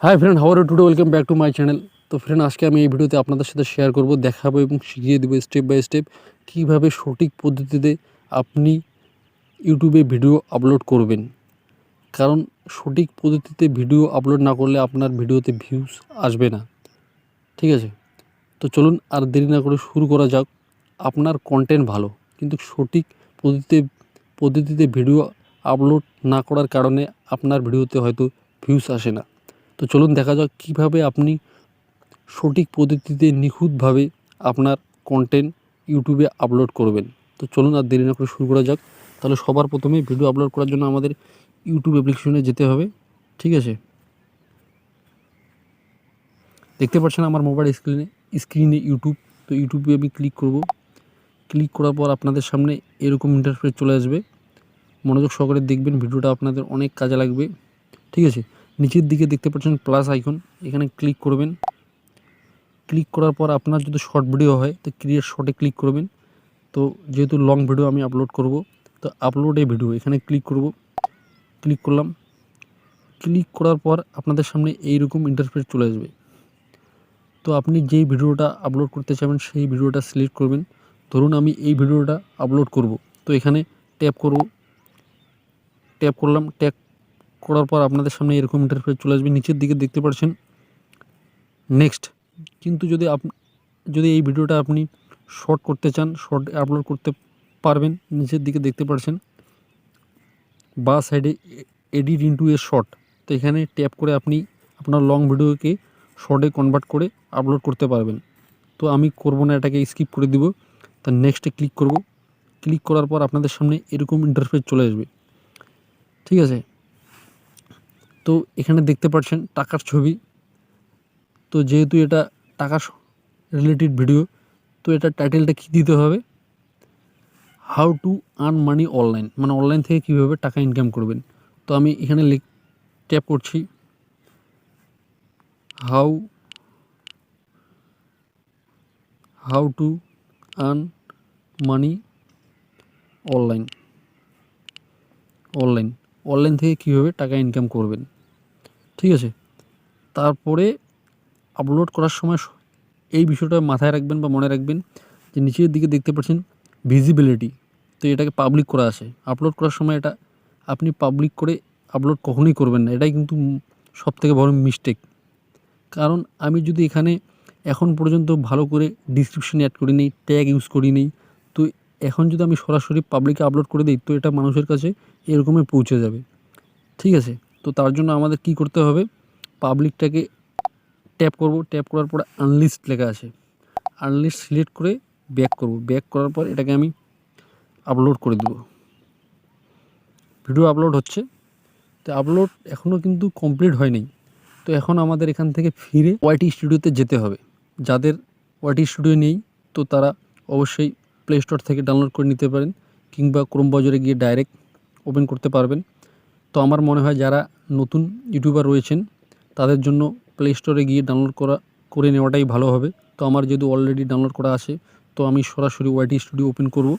High friend, how are you today? Welcome back to my channel. তো friend, আজকে আমি এই ভিডিওতে আপনাদের সাথে শেয়ার করব, দেখাবো এবং শিখিয়ে দেবো স্টেপ বাই স্টেপ কীভাবে সঠিক পদ্ধতিতে আপনি ইউটিউবে ভিডিও আপলোড করবেন। কারণ সঠিক পদ্ধতিতে ভিডিও আপলোড না করলে আপনার ভিডিওতে ভিউজ আসবে না। ঠিক আছে, তো চলুন আর দেরি না করে শুরু করা যাক। আপনার কন্টেন্ট ভালো কিন্তু সঠিক পদ্ধতিতে ভিডিও আপলোড না করার কারণে আপনার ভিডিওতে হয়তো ভিউজ আসে না। তো চলুন দেখা যাক কীভাবে আপনি সঠিক পদ্ধতিতে নিখুঁতভাবে আপনার কন্টেন্ট ইউটিউবে আপলোড করবেন। তো চলুন আর দেরি না করে শুরু করা যাক। তাহলে সবার প্রথমে ভিডিও আপলোড করার জন্য আমাদের ইউটিউব অ্যাপ্লিকেশনে যেতে হবে। ঠিক আছে, দেখতে পাচ্ছেন আমার মোবাইল স্ক্রিনে ইউটিউব। তো ইউটিউবে আমি ক্লিক করব। ক্লিক করার পর আপনাদের সামনে এরকম ইন্টারফেস চলে আসবে। মনোযোগ সহকারে দেখবেন, ভিডিওটা আপনাদের অনেক কাজে লাগবে। ঠিক আছে, নিচের দিকে দেখতে পাচ্ছেন প্লাস আইকন, এখানে ক্লিক করবেন। ক্লিক করার পর আপনার যদি শর্ট ভিডিও হয় তো ক্রিয়েট শর্টে ক্লিক করবেন। তো যেহেতু লং ভিডিও আমি আপলোড করব, তো আপলোড এ ভিডিও এখানে ক্লিক করব। ক্লিক করলাম। ক্লিক করার পর আপনাদের সামনে এইরকম ইন্টারফেস চলে আসবে। তো আপনি যেই ভিডিওটা আপলোড করতে চাবেন সেই ভিডিওটা সিলেক্ট করবেন। ধরুন আমি এই ভিডিওটা আপলোড করব, তো এখানে ট্যাপ করব। ট্যাপ করলাম। ট্যাপ করার পর আপনাদের সামনে এরকম ইন্টারফেস চলে আসবে। নিচের দিকে দেখতে পাচ্ছেন নেক্সট। কিন্তু যদি এই ভিডিওটা আপনি শর্ট করতে চান, শর্ট আপলোড করতে পারবেন। নিচের দিকে দেখতে পাচ্ছেন বা সাইডে এডিট ইনটু এ শর্ট। তো এখানে ট্যাপ করে আপনি আপনার লং ভিডিওকে শর্টে কনভার্ট করে আপলোড করতে পারবেন। তো আমি করব না, এটাকে স্কিপ করে দিব। তা নেক্সটে ক্লিক করব। ক্লিক করার পর আপনাদের সামনে এরকম ইন্টারফেস চলে আসবে। ঠিক আছে, তো এখানে দেখতে পাচ্ছেন টাকার ছবি। তো যেহেতু এটা টাকা রিলেটেড ভিডিও, তো এটা টাইটেলটা কী দিতে হবে? How to earn money online, মানে অনলাইন থেকে কীভাবে টাকা ইনকাম করবেন। তো আমি এখানে ট্যাপ করছি how to earn money online. Online থেকে কীভাবে টাকা ইনকাম করবেন। ঠিক আছে, তারপরে আপলোড করার সময় এই বিষয়টা মাথায় রাখবেন বা মনে রাখবেন যে নিচের দিকে দেখতে পাচ্ছেন ভিজিবিলিটি। তো এটাকে পাবলিক করা আছে। আপলোড করার সময় এটা আপনি পাবলিক করে আপলোড কখনোই করবেন না। এটাই কিন্তু সবথেকে বড় মিস্টেক। কারণ আমি যদি এখানে এখন পর্যন্ত ভালো করে ডিসক্রিপশন অ্যাড করি নেই, ট্যাগ ইউজ করি নেই, তো এখন যদি আমি সরাসরি পাবলিকে আপলোড করে দিই তো এটা মানুষের কাছে এরকমই পৌঁছে যাবে। ঠিক আছে, তো তার জন্য আমাদের কি করতে হবে? পাবলিকটাকে ট্যাপ করব। ট্যাপ করার পরে আনলিস্ট লেখা আছে, আনলিস্ট সিলেক্ট করে ব্যাক করব। ব্যাক করার পর এটাকে আমি আপলোড করে দেব। ভিডিও আপলোড হচ্ছে। তো আপলোড এখনও কিন্তু কমপ্লিট হয়নি। তো এখন আমাদের এখান থেকে ফিরে ওয়াইটি স্টুডিওতে যেতে হবে। যাদের ওয়াইটি স্টুডিও নেই তো তারা অবশ্যই প্লে স্টোর থেকে ডাউনলোড করে নিতে পারেন, কিংবা ক্রোম ব্রাউজারে গিয়ে ডাইরেক্ট ওপেন করতে পারবেন। তো আমার মনে হয় যারা নতুন ইউটিউবার রয়েছেন তাদের জন্য প্লে স্টোরে গিয়ে ডাউনলোড করে নেওয়াটাই ভালো হবে। তো আমার যেহেতু অলরেডি ডাউনলোড করা আছে, তো আমি সরাসরি ওয়াইটি স্টুডিও ওপেন করব।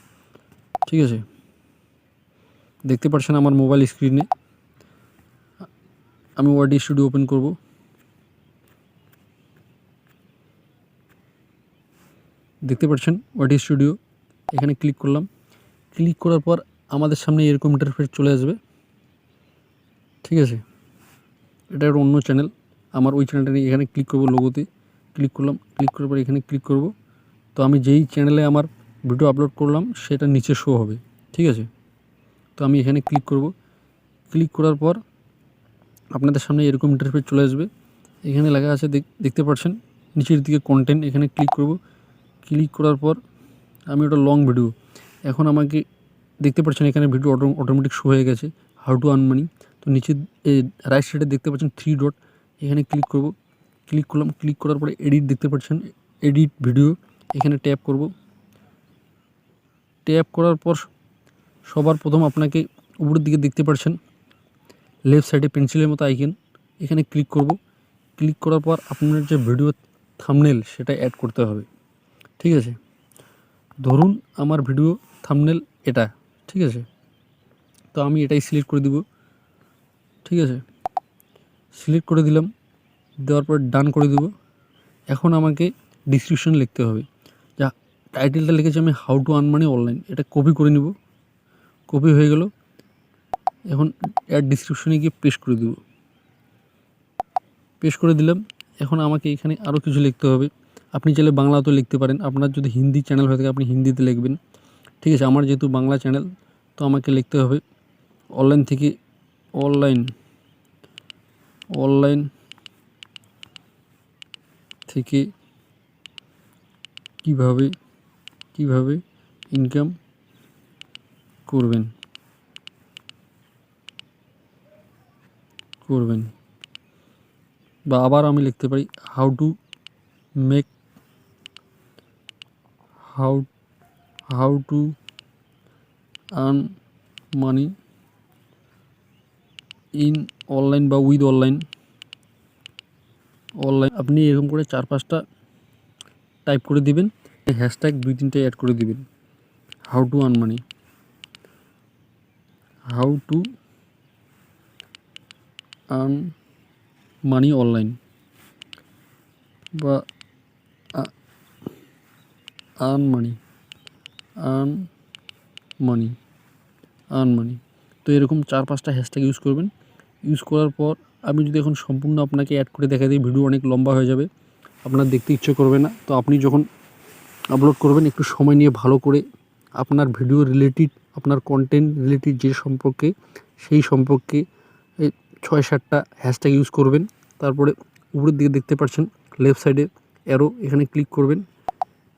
ঠিক আছে, দেখতে পাচ্ছেন আমার মোবাইল স্ক্রিনে আমি ওয়াইটি স্টুডিও ওপেন করব। দেখতে পাচ্ছেন ওয়াইটি স্টুডিও, এখানে ক্লিক করলাম। ক্লিক করার পর আমাদের সামনে এরকম ইন্টারফেস চলে আসবে। ঠিক আছে, এটা একটা অন্য চ্যানেল, আমার ওই চ্যানেলটা নিয়ে এখানে ক্লিক করব। লোগোতে ক্লিক করলাম। ক্লিক করার পর এখানে ক্লিক করব। তো আমি যেই চ্যানেলে আমার ভিডিও আপলোড করলাম সেটা নিচে শো হবে। ঠিক আছে, তো আমি এখানে ক্লিক করব। ক্লিক করার পর আপনাদের সামনে এরকম ইন্টারফেস চলে আসবে। এখানে লেখা আছে দেখতে পাচ্ছেন নিচের দিকে কন্টেন্ট, এখানে ক্লিক করব। ক্লিক করার পর আমি ওটা লং ভিডিও, এখন আমাকে দেখতে পাচ্ছেন এখানে ভিডিও অটোমেটিক শো হয়ে গেছে, হাউ টু আর্ন মানি। তো নিচে রাইট সাইডে দেখতে পাচ্ছেন 3 ডট, এখানে ক্লিক করব। ক্লিক করলাম। ক্লিক করার পরে এডিট দেখতে পাচ্ছেন, এডিট ভিডিও, এখানে ট্যাপ করব। ট্যাপ করার পর সবার প্রথম আপনাকে উপরের দিকে দেখতে পাচ্ছেন লেফট সাইডে পেন্সিলের মতো আইকন, এখানে ক্লিক করব। ক্লিক করার পর আপনার যে ভিডিও থাম্বনেল সেটা অ্যাড করতে হবে। ঠিক আছে, ধরুন আমার ভিডিও থাম্বনেল এটা। ঠিক আছে, তো আমি এটাই সিলেক্ট করে দিব। ঠিক আছে, সিলেক্ট করে দিলাম। দেওয়ার পর ডান করে দেবো। এখন আমাকে ডিসক্রিপশন লিখতে হবে। যা টাইটেলটা লিখেছি আমি how to earn money online, এটা কপি করে নিব। কপি হয়ে গেল। এখন অ্যাড ডিসক্রিপশনে গিয়ে পেস্ট করে দেবো। পেস্ট করে দিলাম। এখন আমাকে এখানে আরও কিছু লিখতে হবে। আপনি চাইলে বাংলাতেও লিখতে পারেন, আপনার যদি হিন্দি চ্যানেল হয়ে থাকে আপনি হিন্দিতে লিখবেন। ঠিক আছে, আমার যেহেতু বাংলা চ্যানেল তো আমাকে লিখতে হবে অনলাইন থেকে অনলাইন থেকে কিভাবে ইনকাম করবেন বা আবার আমি লিখতে পারি how to earn money in online বা উইথ অনলাইন। আপনি এরকম করে 4-5টা টাইপ করে দিবেন, হ্যাশট্যাগ 2-3টে অ্যাড করে দিবেন। How to earn money online বা আর্ন মানি। তো এরকম 4-5টা হ্যাশট্যাগ ইউজ করবেন। ইউজ করার পর আমি যদি এখন সম্পূর্ণ আপনাকে অ্যাড করে দেখা দিই, ভিডিও অনেক লম্বা হয়ে যাবে, আপনার দেখতে ইচ্ছে করবে না। তো আপনি যখন আপলোড করবেন একটু সময় নিয়ে ভালো করে আপনার ভিডিও রিলেটেড, আপনার কন্টেন্ট রিলেটেড সেই সম্পর্কে 6-7টা হ্যাশট্যাগ ইউজ করবেন। তারপরে উপরের দিকে দেখতে পাচ্ছেন লেফট সাইডে অ্যারো, এখানে ক্লিক করবেন।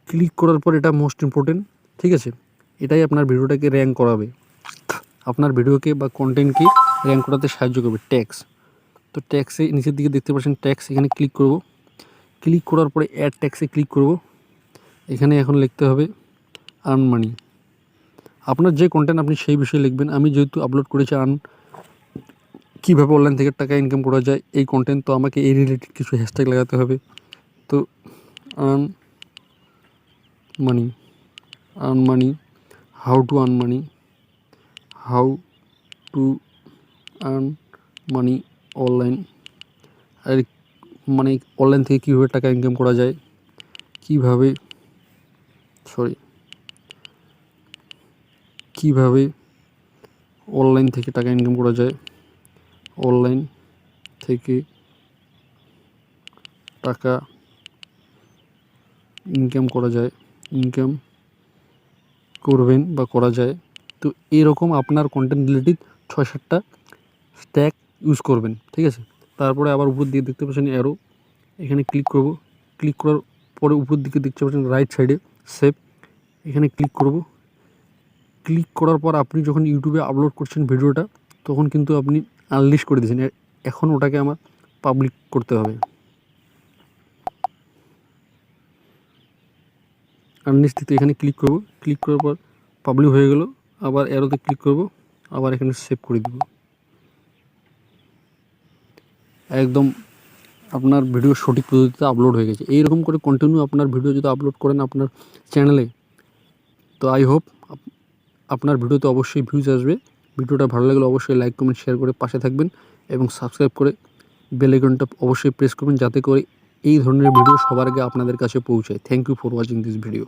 ক্লিক করার পর এটা মোস্ট ইম্পর্টেন্ট, ঠিক আছে, এটাই আপনার ভিডিওটাকে র্যাঙ্ক করাবে, আপনার ভিডিওকে বা কন্টেন্টকে র্যাঙ্ক করাতে সাহায্য করবে। ট্যাক্স, তো ট্যাক্সে নিচের দিকে দেখতে পাচ্ছেন ট্যাক্স, এখানে ক্লিক করব। ক্লিক করার পরে অ্যাড ট্যাক্সে ক্লিক করব। এখানে এখন লিখতে হবে আর্ন মানি। আপনার যে কন্টেন্ট আপনি সেই বিষয়ে লিখবেন। আমি যেহেতু আপলোড করেছি কীভাবে অনলাইন থেকে টাকা ইনকাম করা যায় এই কন্টেন্ট, তো আমাকে এই রিলেটেড কিছু হ্যাশট্যাগ লাগাতে হবে। তো earn money, how to earn money online, আর মানে অনলাইন থেকে কীভাবে টাকা ইনকাম করা যায়, কীভাবে অনলাইন থেকে টাকা ইনকাম করা যায়, অনলাইন থেকে টাকা ইনকাম করবেন বা করা যায়। তো এরকম আপনার কন্টেন্ট রিলেটেড 6-7টা স্ট্যাগ ইউজ করবেন, ঠিক আছে। তারপরে আবার উপর দিকে দেখতে পাচ্ছেন অ্যারো, এখানে ক্লিক করব। ক্লিক করার পরে উপর দিকে দেখতে পাচ্ছেন রাইট সাইডে সেভ, এখানে ক্লিক করব। ক্লিক করার পর আপনি যখন ইউটিউবে আপলোড করছেন ভিডিওটা, তখন কিন্তু আপনি আনলিস্ট করে দিয়েছেন। এখন ওটাকে আমার পাবলিক করতে হবে। আনলিস্ট দিতে এখানে ক্লিক করব। ক্লিক করার পর পাবলিক হয়ে গেল। আবার অ্যারোতে ক্লিক করব, আবার এখানে সেভ করে দেব। একদম আপনার ভিডিও সঠিক পদ্ধতিতে আপলোড হয়ে গেছে। এইরকম করে কন্টিনিউ আপনার ভিডিও যদি আপলোড করেন আপনার চ্যানেলে, তো আই হোপ আপনার ভিডিওতে অবশ্যই ভিউজ আসবে। ভিডিওটা ভালো লাগলে অবশ্যই লাইক কমেন্ট শেয়ার করে পাশে থাকবেন এবং সাবস্ক্রাইব করে বেল আইকনটা অবশ্যই প্রেস করবেন, যাতে করে এই ধরনের ভিডিও সবার আগে আপনাদের কাছে পৌঁছায়। Thank you for watching this video.